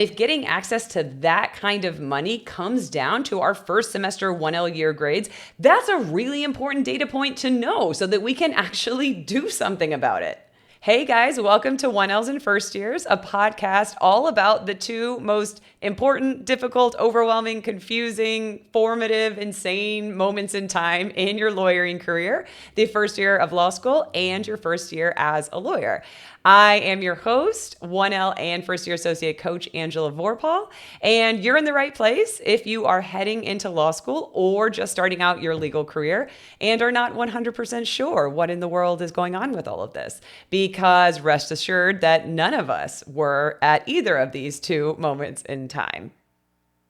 If getting access to that kind of money comes down to our first semester 1L year grades, that's a really important data point to know so that we can actually do something about it. Hey guys, welcome to 1Ls and First Years, a podcast all about the two most important, difficult, overwhelming, confusing, formative, insane moments in time in your lawyering career, the first year of law school and your first year as a lawyer. I am your host, 1L and first year associate coach Angela Vorpahl, and you're in the right place if you are heading into law school or just starting out your legal career and are not 100% sure what in the world is going on with all of this. Because rest assured that none of us were at either of these two moments in time.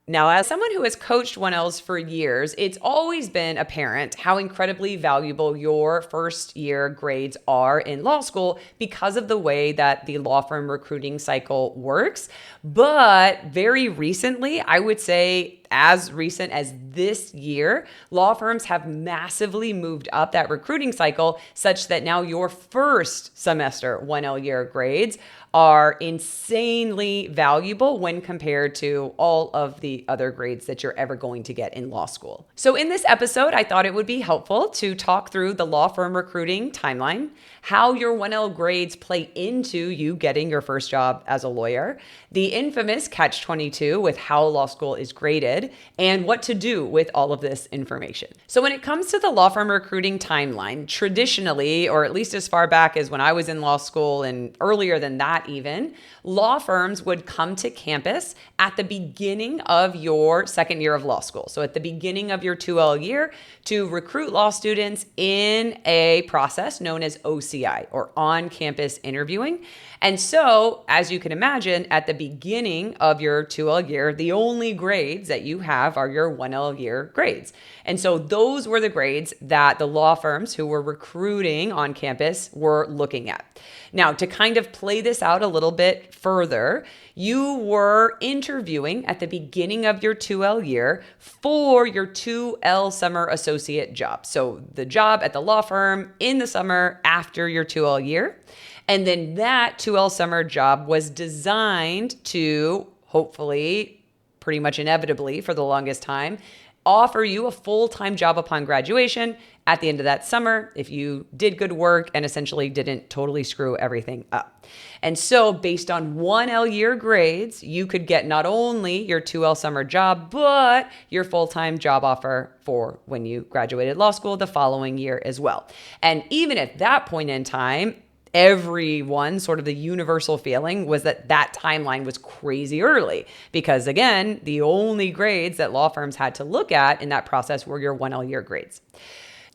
Now, as someone who has coached 1Ls for years, it's always been apparent how incredibly valuable your first year grades are in law school because of the way that the law firm recruiting cycle works. But very recently, I would say as recent as this year, law firms have massively moved up that recruiting cycle such that now your first semester 1L year grades are insanely valuable when compared to all of the other grades that you're ever going to get in law school. So in this episode, I thought it would be helpful to talk through the law firm recruiting timeline, how your 1L grades play into you getting your first job as a lawyer, the infamous catch-22 with how law school is graded, and what to do with all of this information. So when it comes to the law firm recruiting timeline, traditionally, or at least as far back as when I was in law school and earlier than that even, law firms would come to campus at the beginning of your second year of law school. So at the beginning of your 2L year to recruit law students in a process known as OCI, or on-campus interviewing. And so, as you can imagine, at the beginning of your 2L year, the only grades that you have are your 1L year grades. And so those were the grades that the law firms who were recruiting on campus were looking at. Now, to kind of play this out a little bit further, you were interviewing at the beginning of your 2L year for your 2L summer associate job. So the job at the law firm in the summer after your 2L year. And then that 2L summer job was designed to hopefully, pretty much inevitably for the longest time, offer you a full-time job upon graduation at the end of that summer if you did good work and essentially didn't totally screw everything up. And so based on 1L year grades, you could get not only your 2L summer job, but your full-time job offer for when you graduated law school the following year as well. And even at that point in time, everyone, sort of the universal feeling was that that timeline was crazy early because, again, the only grades that law firms had to look at in that process were your 1L year grades.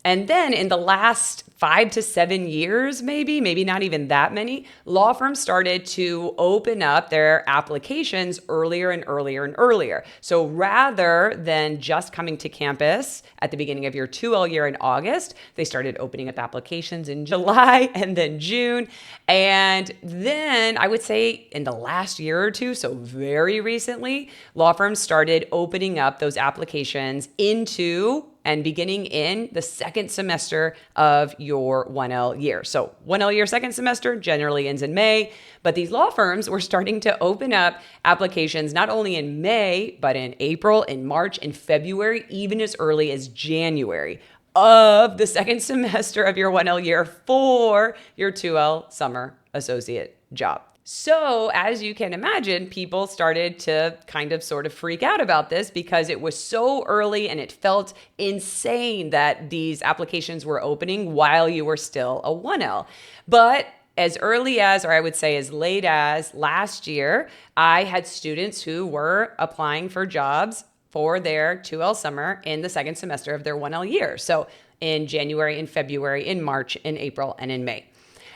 And then in the last 5 to 7 years, maybe not even that many, law firms started to open up their applications earlier and earlier and earlier. So rather than just coming to campus at the beginning of your 2L year in August, they started opening up applications in July and then June. And then I would say in the last year or two, so very recently, law firms started opening up those applications into and beginning in the second semester of your 1L year. So 1L year second semester generally ends in May, but these law firms were starting to open up applications not only in May, but in April, in March, in February, even as early as January of the second semester of your 1L year for your 2L summer associate job. So as you can imagine, people started to kind of sort of freak out about this because it was so early and it felt insane that these applications were opening while you were still a 1L. But as early as, or I would say as late as last year, I had students who were applying for jobs for their 2L summer in the second semester of their 1L year. So in January, in February, in March, in April, and in May.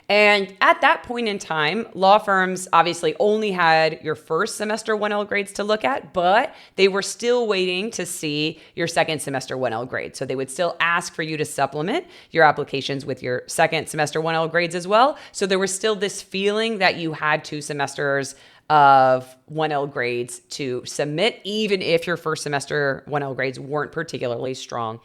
And at that point in time, law firms obviously only had your first semester 1L grades to look at, but they were still waiting to see your second semester 1L grades. So they would still ask for you to supplement your applications with your second semester 1L grades as well. So there was still this feeling that you had 2 semesters of 1L grades to submit, even if your first semester 1L grades weren't particularly strong.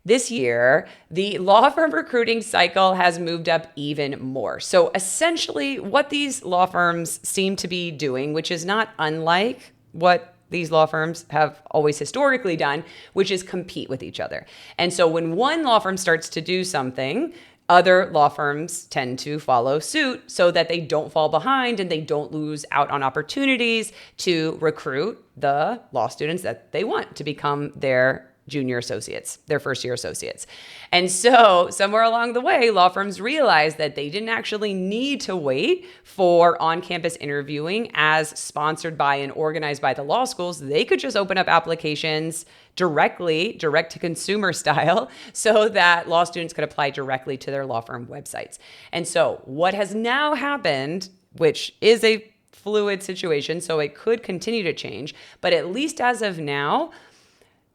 This year, the law firm recruiting cycle has moved up even more. So essentially, what these law firms seem to be doing, which is not unlike what these law firms have always historically done, which is compete with each other. And so when one law firm starts to do something, other law firms tend to follow suit so that they don't fall behind and they don't lose out on opportunities to recruit the law students that they want to become their junior associates, their first year associates. And so somewhere along the way, law firms realized that they didn't actually need to wait for on-campus interviewing as sponsored by and organized by the law schools. They could just open up applications directly, direct to consumer style, so that law students could apply directly to their law firm websites. And so what has now happened, which is a fluid situation, so it could continue to change, but at least as of now,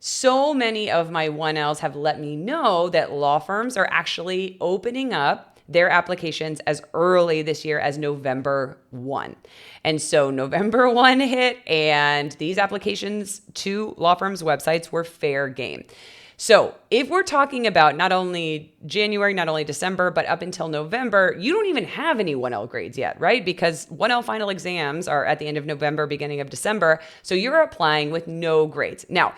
so many of my 1Ls have let me know that law firms are actually opening up their applications as early this year as November 1. And so November 1 hit, and these applications to law firms' websites were fair game. So if we're talking about not only January, not only December, but up until November, you don't even have any 1L grades yet, right? Because 1L final exams are at the end of November, beginning of December. So you're applying with no grades. Now,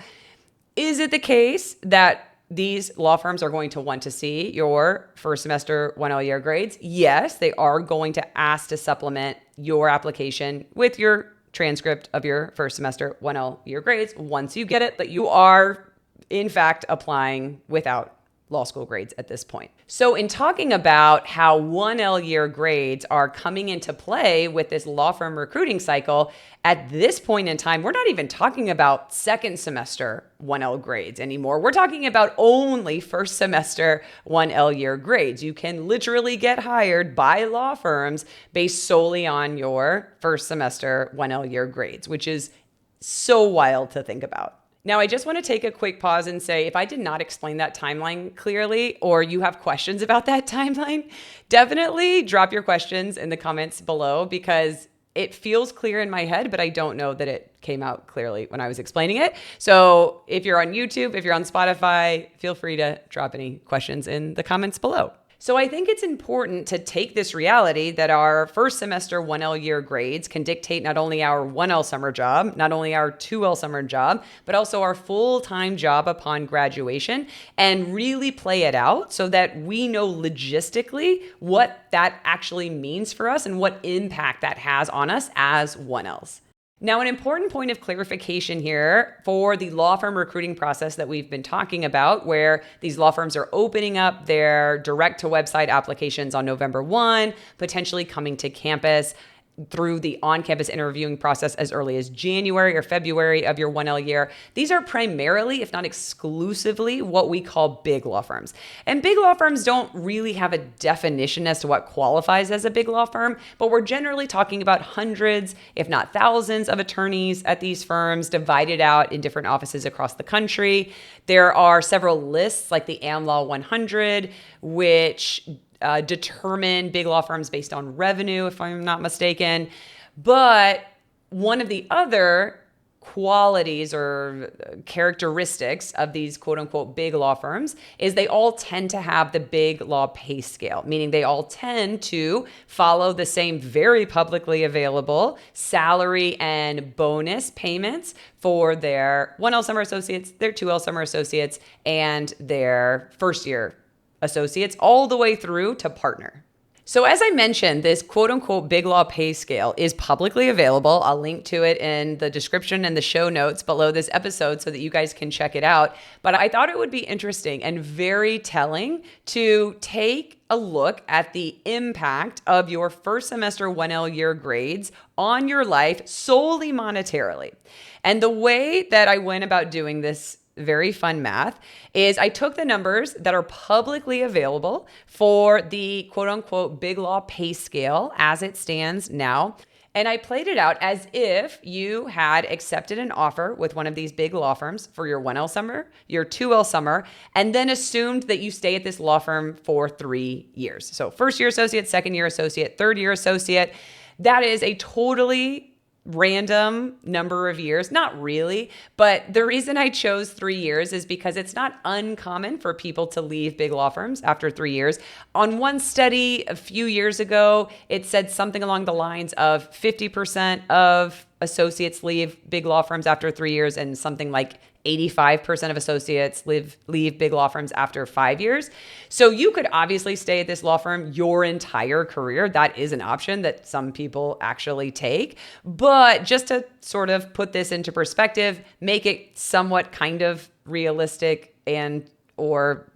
is it the case that these law firms are going to want to see your first semester 1L year grades? Yes, they are going to ask to supplement your application with your transcript of your first semester 1L year grades once you get it, but you are in fact applying without law school grades at this point. So in talking about how 1L year grades are coming into play with this law firm recruiting cycle, at this point in time, we're not even talking about second semester 1L grades anymore. We're talking about only first semester 1L year grades. You can literally get hired by law firms based solely on your first semester 1L year grades, which is so wild to think about. Now, I just want to take a quick pause and say, if I did not explain that timeline clearly, or you have questions about that timeline, definitely drop your questions in the comments below, because it feels clear in my head, but I don't know that it came out clearly when I was explaining it. So if you're on YouTube, if you're on Spotify, feel free to drop any questions in the comments below. So I think it's important to take this reality that our first semester 1L year grades can dictate not only our 1L summer job, not only our 2L summer job, but also our full-time job upon graduation, and really play it out so that we know logistically what that actually means for us and what impact that has on us as 1Ls. Now, an important point of clarification here for the law firm recruiting process that we've been talking about, where these law firms are opening up their direct to website applications on November 1, potentially coming to campus through the on-campus interviewing process as early as January or February of your 1L year. These are primarily, if not exclusively, what we call big law firms. And big law firms don't really have a definition as to what qualifies as a big law firm, but we're generally talking about hundreds, if not thousands, of attorneys at these firms divided out in different offices across the country. There are several lists like the AmLaw 100, which determine big law firms based on revenue, if I'm not mistaken. But one of the other qualities or characteristics of these quote unquote big law firms is they all tend to have the big law pay scale, meaning they all tend to follow the same very publicly available salary and bonus payments for their 1L summer associates, their 2L summer associates, and their first year associates, all the way through to partner. So as I mentioned, this quote unquote big law pay scale is publicly available. I'll link to it in the description and the show notes below this episode so that you guys can check it out. But I thought it would be interesting and very telling to take a look at the impact of your first semester 1L year grades on your life solely monetarily. And the way that I went about doing this very fun math is I took the numbers that are publicly available for the quote unquote big law pay scale as it stands now, and I played it out as if you had accepted an offer with one of these big law firms for your 1L summer, your 2L summer, and then assumed that you stay at this law firm for 3 years. So first year associate, second year associate, third year associate. That is a totally random number of years. Not really, but the reason I chose 3 years is because it's not uncommon for people to leave big law firms after 3 years. On one study a few years ago, it said something along the lines of 50% of associates leave big law firms after 3 years, and something like 85% of associates leave big law firms after 5 years. So you could obviously stay at this law firm your entire career. That is an option that some people actually take. But just to sort of put this into perspective, make it somewhat kind of realistic and or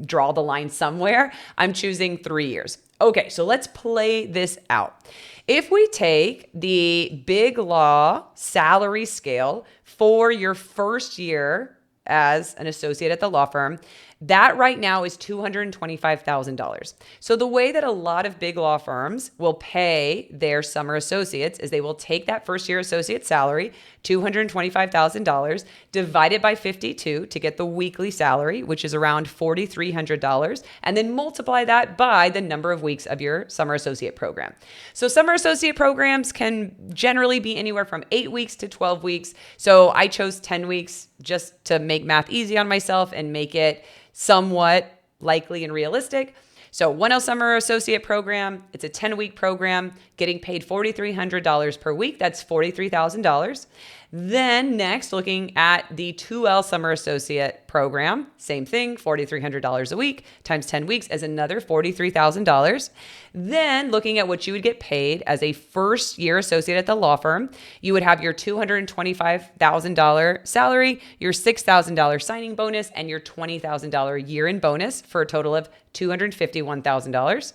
draw the line somewhere, I'm choosing 3 years. Okay, so let's play this out. If we take the Big Law salary scale for your first year as an associate at the law firm, that right now is $225,000. So the way that a lot of big law firms will pay their summer associates is they will take that first year associate salary, $225,000, divide it by 52 to get the weekly salary, which is around $4,300, and then multiply that by the number of weeks of your summer associate program. So summer associate programs can generally be anywhere from 8 weeks to 12 weeks. So I chose 10 weeks just to make math easy on myself and make it somewhat likely and realistic. So 1L Summer Associate Program, it's a 10-week program, getting paid $4,300 per week. That's $43,000. Then next, looking at the 2L Summer Associate Program, same thing, $4,300 a week times 10 weeks as another $43,000. Then looking at what you would get paid as a first year associate at the law firm, you would have your $225,000 salary, your $6,000 signing bonus, and your $20,000 year-end bonus for a total of $251,000.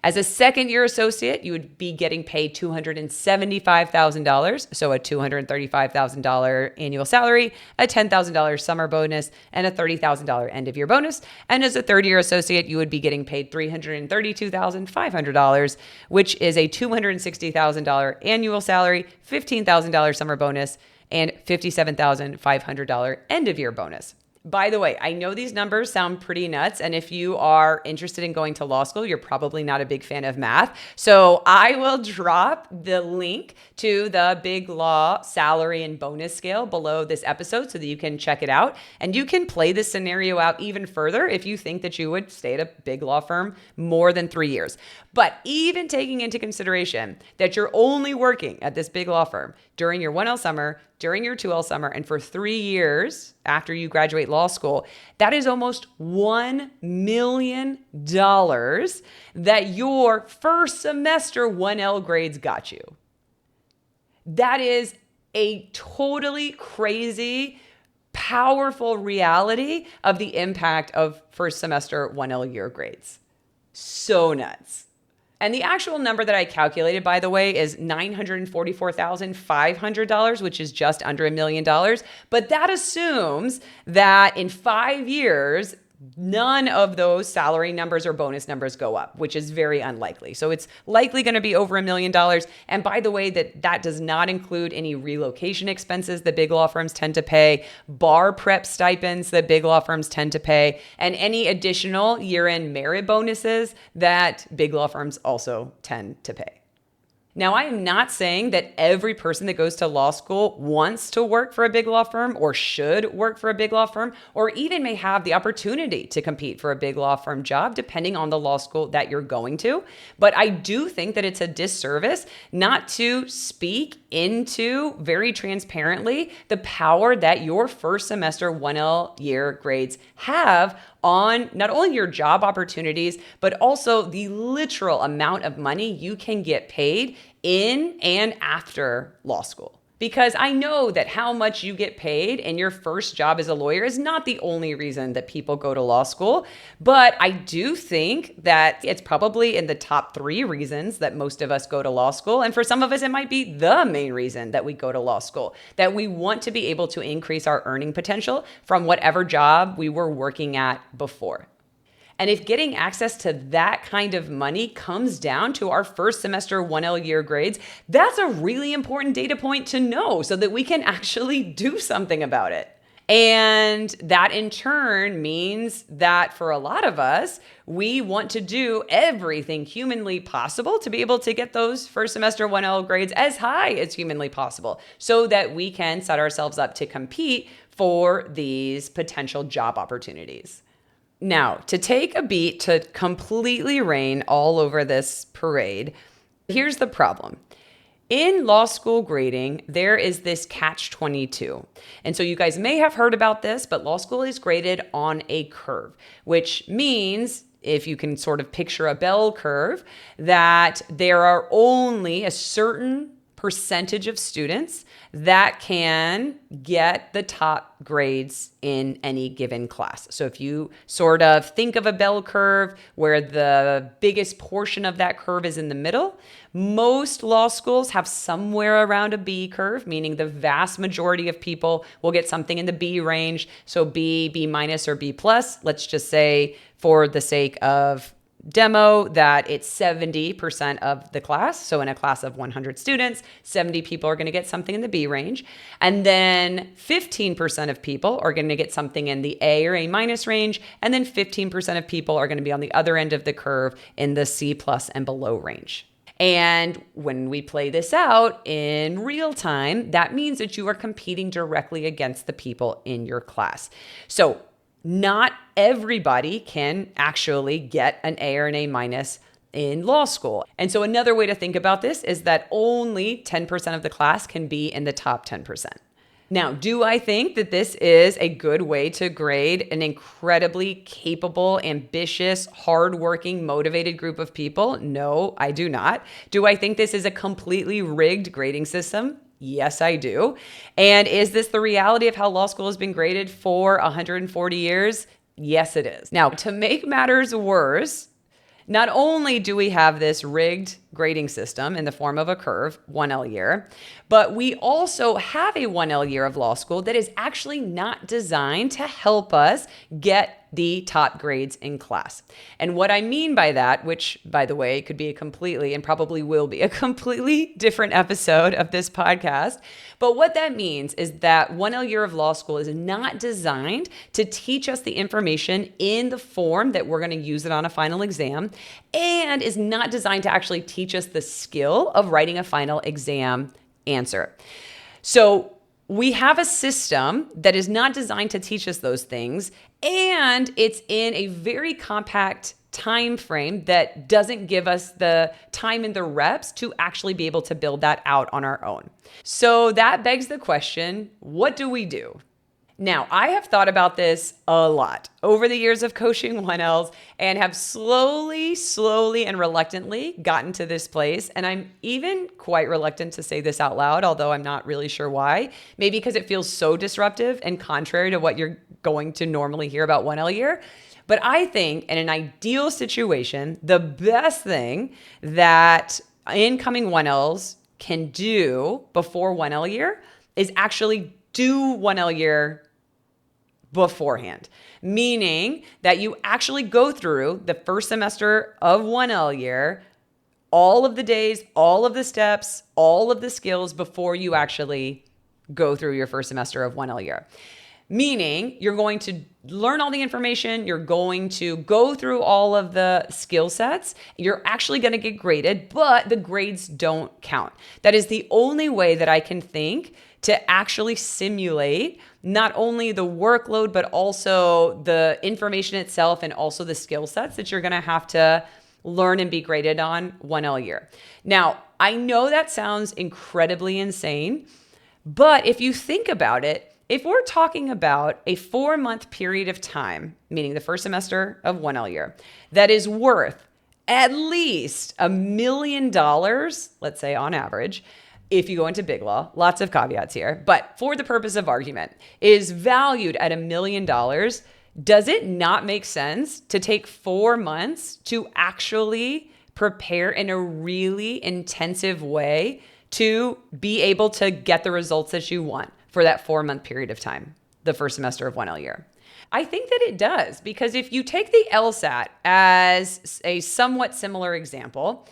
As a second year associate, you would be getting paid $275,000, so a $235,000 annual salary, a $10,000 summer bonus, and a $30,000 end of year bonus. And as a third year associate, you would be getting paid $332,500, which is a $260,000 annual salary, $15,000 summer bonus, and $57,500 end of year bonus. By the way, I know these numbers sound pretty nuts, and if you are interested in going to law school, you're probably not a big fan of math. So I will drop the link to the Big Law salary and bonus scale below this episode so that you can check it out. And you can play this scenario out even further if you think that you would stay at a big law firm more than 3 years. But even taking into consideration that you're only working at this big law firm during your 1L summer, during your 2L summer, and for 3 years after you graduate law school, that is almost $1 million that your first semester 1L grades got you. That is a totally crazy, powerful reality of the impact of first semester 1L year grades. So nuts. And the actual number that I calculated, by the way, is $944,500, which is just under $1 million. But that assumes that in 5 years, none of those salary numbers or bonus numbers go up, which is very unlikely. So it's likely going to be over $1 million. And by the way, that does not include any relocation expenses that big law firms tend to pay, bar prep stipends that big law firms tend to pay, and any additional year-end merit bonuses that big law firms also tend to pay. Now, I am not saying that every person that goes to law school wants to work for a big law firm or should work for a big law firm, or even may have the opportunity to compete for a big law firm job, depending on the law school that you're going to. But I do think that it's a disservice not to speak into very transparently the power that your first semester 1L year grades have on not only your job opportunities, but also the literal amount of money you can get paid in and after law school. Because I know that how much you get paid in your first job as a lawyer is not the only reason that people go to law school, but I do think that it's probably in the top 3 reasons that most of us go to law school. And for some of us, it might be the main reason that we go to law school, that we want to be able to increase our earning potential from whatever job we were working at before. And if getting access to that kind of money comes down to our first semester 1L year grades, that's a really important data point to know so that we can actually do something about it. And that in turn means that for a lot of us, we want to do everything humanly possible to be able to get those first semester 1L grades as high as humanly possible so that we can set ourselves up to compete for these potential job opportunities. Now, to take a beat to completely rain all over this parade, here's the problem. In law school grading, there is this catch-22. And so you guys may have heard about this, but law school is graded on a curve, which means, if you can sort of picture a bell curve, that there are only a certain percentage of students that can get the top grades in any given class. So if you sort of think of a bell curve where the biggest portion of that curve is in the middle, most law schools have somewhere around a B curve, meaning the vast majority of people will get something in the B range. So B, B minus, or B plus. Let's just say, for the sake of demo, that it's 70% of the class. So in a class of 100 students, 70 people are going to get something in the B range. And then 15% of people are going to get something in the A or A minus range. And then 15% of people are going to be on the other end of the curve in the C plus and below range. And when we play this out in real time, that means that you are competing directly against the people in your class. So not everybody can actually get an A or an A minus in law school. And so another way to think about this is that only 10% of the class can be in the top 10%. Now, do I think that this is a good way to grade an incredibly capable, ambitious, hardworking, motivated group of people? No, I do not. Do I think this is a completely rigged grading system? Yes, I do. And is this the reality of how law school has been graded for 140 years? Yes, it is. Now, to make matters worse, not only do we have this rigged grading system in the form of a curve, 1L year, but we also have a 1L year of law school that is actually not designed to help us get the top grades in class. And what I mean by that, which by the way, could be a completely, and probably will be, a completely different episode of this podcast. But what that means is that 1L year of law school is not designed to teach us the information in the form that we're going to use it on a final exam, and is not designed to actually teach us the skill of writing a final exam answer. So we have a system that is not designed to teach us those things, and it's in a very compact time frame that doesn't give us the time and the reps to actually be able to build that out on our own. So that begs the question, what do we do? Now, I have thought about this a lot over the years of coaching 1Ls and have slowly, and reluctantly gotten to this place. And I'm even quite reluctant to say this out loud, although I'm not really sure why. Maybe because it feels so disruptive and contrary to what you're going to normally hear about 1L year. But I think in an ideal situation, the best thing that incoming 1Ls can do before 1L year is actually do 1L year beforehand, meaning that you actually go through the first semester of 1L year, all of the days, all of the steps, all of the skills before you actually go through your first semester of 1L year. Meaning you're going to learn all the information, you're going to go through all of the skill sets, you're actually going to get graded, but the grades don't count. That is the only way that I can think to actually simulate not only the workload, but also the information itself and also the skill sets that you're going to have to learn and be graded on 1L year. Now, I know that sounds incredibly insane, but if you think about it, if we're talking about a 4-month period of time, meaning the first semester of 1L year, that is worth at least $1 million, let's say on average, if you go into big law, lots of caveats here, but for the purpose of argument, is valued at $1 million, does it not make sense to take 4 months to actually prepare in a really intensive way to be able to get the results that you want for that 4-month period of time, the first semester of 1L year? I think that it does, because if you take the LSAT as a somewhat similar example,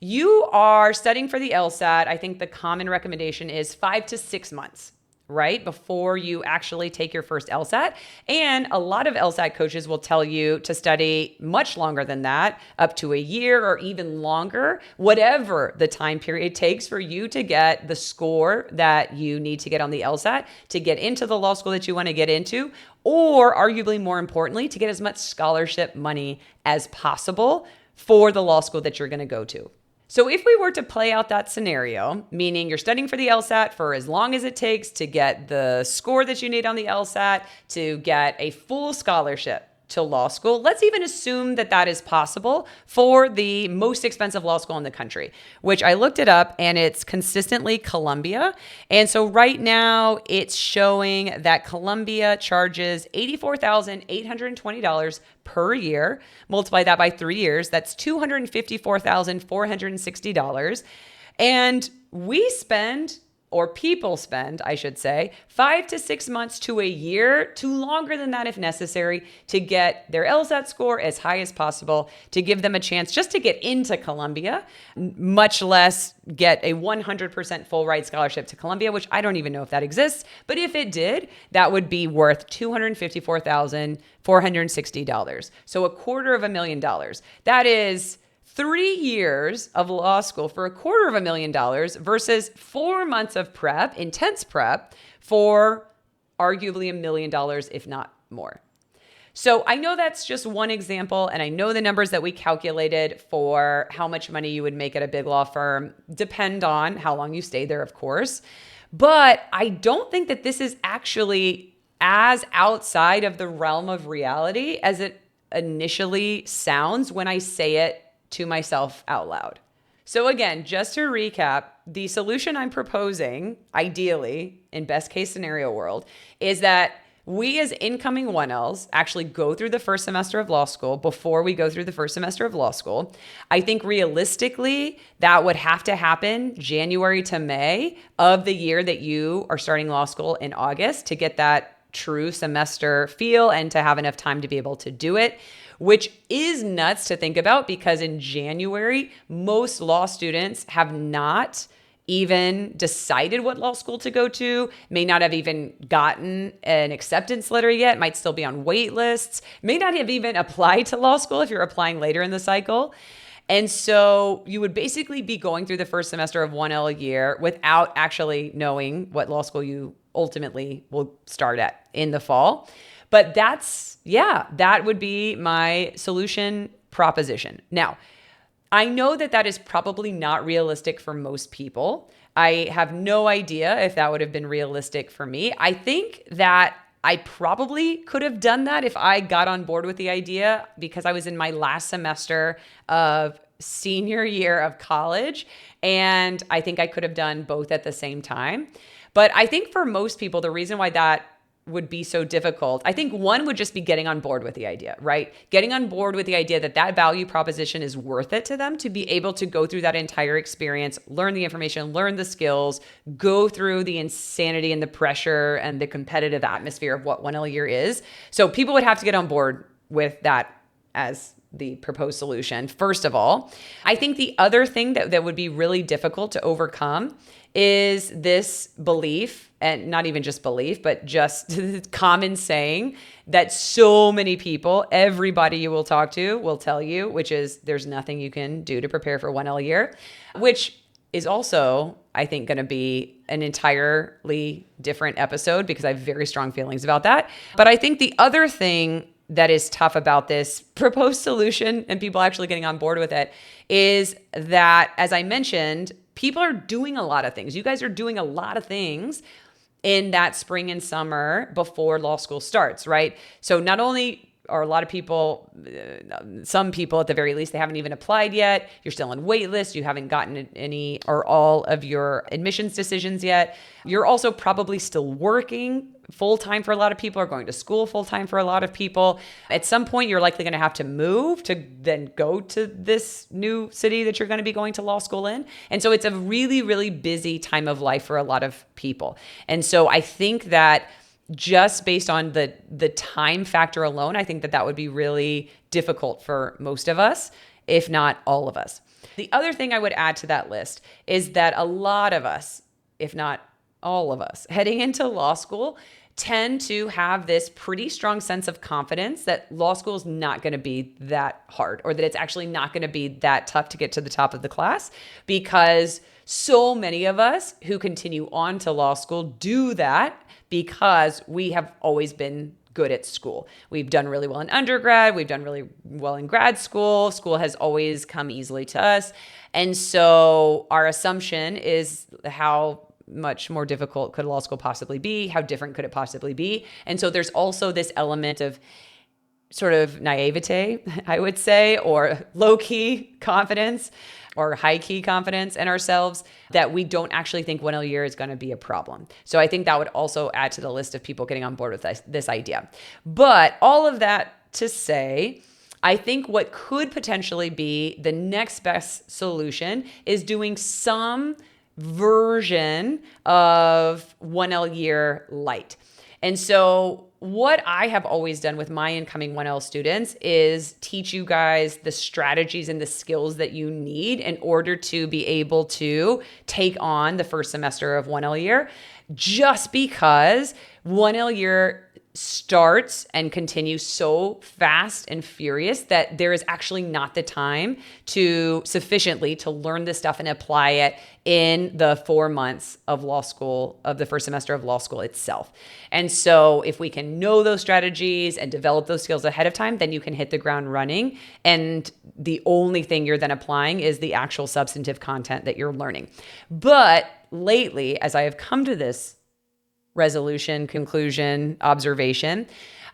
you are studying for the LSAT. I think the common recommendation is 5 to 6 months, right? Before you actually take your first LSAT. And a lot of LSAT coaches will tell you to study much longer than that, up to a year or even longer, whatever the time period takes for you to get the score that you need to get on the LSAT to get into the law school that you want to get into, or arguably more importantly, to get as much scholarship money as possible for the law school that you're going to go to. So if we were to play out that scenario, meaning you're studying for the LSAT for as long as it takes to get the score that you need on the LSAT to get a full scholarship to law school, let's even assume that that is possible for the most expensive law school in the country, which I looked it up and it's consistently Columbia. And so right now it's showing that Columbia charges $84,820 per year. Multiply that by 3 years, that's $254,460. And we spend, or people spend, I should say, 5 to 6 months to a year, to longer than that if necessary, to get their LSAT score as high as possible, to give them a chance just to get into Columbia, much less get a 100% full ride scholarship to Columbia, which I don't even know if that exists. But if it did, that would be worth $254,460. So $250,000. That is 3 years of law school for $250,000 versus 4 months of prep, intense prep, for arguably $1 million, if not more. So I know that's just one example, and I know the numbers that we calculated for how much money you would make at a big law firm depend on how long you stay there, of course. But I don't think that this is actually as outside of the realm of reality as it initially sounds when I say it to myself out loud. So again, just to recap, the solution I'm proposing, ideally, in best case scenario world, is that we as incoming 1Ls actually go through the first semester of law school before we go through the first semester of law school. I think realistically, that would have to happen January to May of the year that you are starting law school in August to get that true semester feel and to have enough time to be able to do it, which is nuts to think about because in January, most law students have not even decided what law school to go to, may not have even gotten an acceptance letter yet, might still be on wait lists, may not have even applied to law school if you're applying later in the cycle. And so you would basically be going through the first semester of 1L a year without actually knowing what law school you ultimately will start at in the fall. But that would be my solution proposition. Now, I know that that is probably not realistic for most people. I have no idea if that would have been realistic for me. I think that I probably could have done that if I got on board with the idea because I was in my last semester of senior year of college. And I think I could have done both at the same time. But I think for most people, the reason why that would be so difficult, I think one would just be getting on board with the idea, right? Getting on board with the idea that that value proposition is worth it to them to be able to go through that entire experience, learn the information, learn the skills, go through the insanity and the pressure and the competitive atmosphere of what 1L year is. So people would have to get on board with that as the proposed solution. First of all, I think the other thing that would be really difficult to overcome is this belief, and not even just belief, but just common saying that so many people, everybody you will talk to will tell you, which is there's nothing you can do to prepare for 1L year, which is also, I think, going to be an entirely different episode because I have very strong feelings about that. But I think the other thing that is tough about this proposed solution and people actually getting on board with it is that, as I mentioned, people are doing a lot of things. You guys are doing a lot of things in that spring and summer before law school starts, right? So not only are a lot of people, some people at the very least, they haven't even applied yet. You're still on wait list. You haven't gotten any or all of your admissions decisions yet. You're also probably still working full-time for a lot of people, or going to school full-time for a lot of people. At some point, you're likely going to have to move to then go to this new city that you're going to be going to law school in. And so it's a really, really busy time of life for a lot of people. And so I think that just based on the time factor alone, I think that would be really difficult for most of us, if not all of us. The other thing I would add to that list is that a lot of us, if not all of us heading into law school tend to have this pretty strong sense of confidence that law school is not going to be that hard, or that it's actually not going to be that tough to get to the top of the class, because so many of us who continue on to law school do that because we have always been good at school. We've done really well in undergrad. We've done really well in grad school. School has always come easily to us. And so our assumption is, how much more difficult could law school possibly be? How different could it possibly be? And so there's also this element of sort of naivete, I would say, or low-key confidence or high-key confidence in ourselves that we don't actually think 1L year is going to be a problem. So I think that would also add to the list of people getting on board with this idea. But all of that to say, I think what could potentially be the next best solution is doing some version of 1L year light. And so what I have always done with my incoming 1L students is teach you guys the strategies and the skills that you need in order to be able to take on the first semester of 1L year, just because 1L year starts and continues so fast and furious that there is actually not the time to sufficiently to learn this stuff and apply it in the 4 months of law school, of the first semester of law school itself. And so if we can know those strategies and develop those skills ahead of time, then you can hit the ground running. And the only thing you're then applying is the actual substantive content that you're learning. But lately, as I have come to this resolution, conclusion, observation,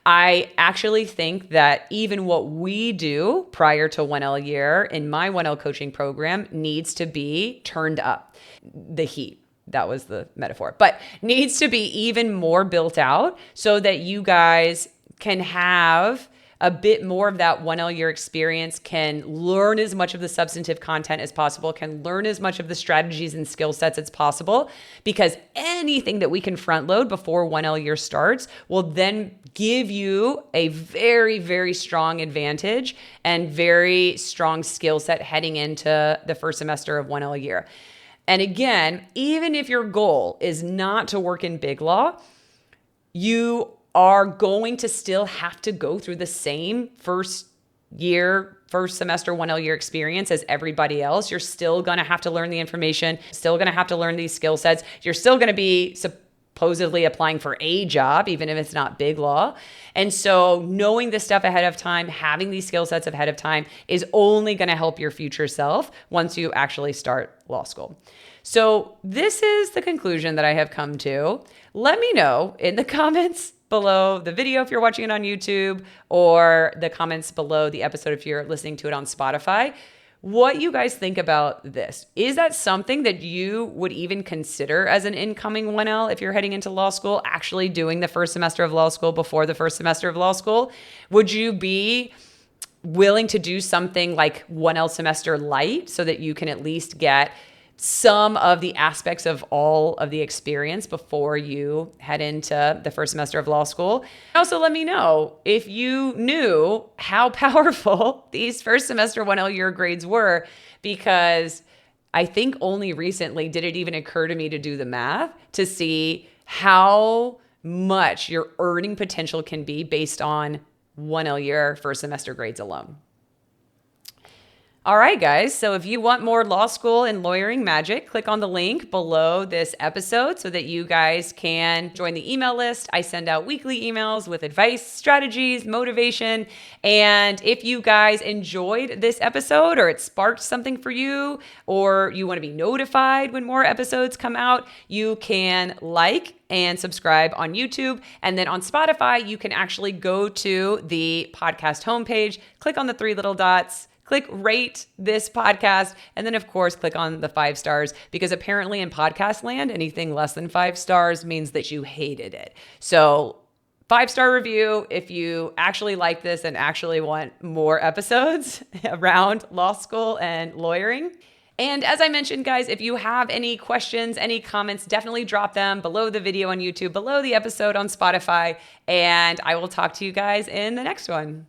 I actually think that even what we do prior to 1L year in my 1L coaching program needs to be turned up. The heat, that was the metaphor, but needs to be even more built out so that you guys can have a bit more of that 1L year experience, can learn as much of the substantive content as possible, can learn as much of the strategies and skill sets as possible, because anything that we can front load before 1L year starts will then give you a very, very strong advantage and very strong skill set heading into the first semester of 1L year. And again, even if your goal is not to work in big law, you are going to still have to go through the same first semester 1L year experience as everybody else. You're still going to have to learn the information, still going to have to learn these skill sets. You're still going to be supposedly applying for a job, even if it's not big law. And so knowing this stuff ahead of time, having these skill sets ahead of time is only going to help your future self once you actually start law school. So this is the conclusion that I have come to. Let me know in the comments below the video if you're watching it on YouTube, or the comments below the episode if you're listening to it on Spotify, what you guys think about this. Is that something that you would even consider as an incoming 1L if you're heading into law school, actually doing the first semester of law school before the first semester of law school? Would you be willing to do something like 1L semester light so that you can at least get some of the aspects of all of the experience before you head into the first semester of law school? Also, let me know if you knew how powerful these first semester 1L year grades were, because I think only recently did it even occur to me to do the math to see how much your earning potential can be based on 1L year first semester grades alone. All right, guys. So if you want more law school and lawyering magic, click on the link below this episode so that you guys can join the email list. I send out weekly emails with advice, strategies, motivation. And if you guys enjoyed this episode, or it sparked something for you, or you want to be notified when more episodes come out, you can like and subscribe on YouTube. And then on Spotify, you can actually go to the podcast homepage, click on the 3 little dots, click rate this podcast, and then of course click on the 5 stars, because apparently in podcast land, anything less than 5 stars means that you hated it. So 5-star review if you actually like this and actually want more episodes around law school and lawyering. And as I mentioned, guys, if you have any questions, any comments, definitely drop them below the video on YouTube, below the episode on Spotify, and I will talk to you guys in the next one.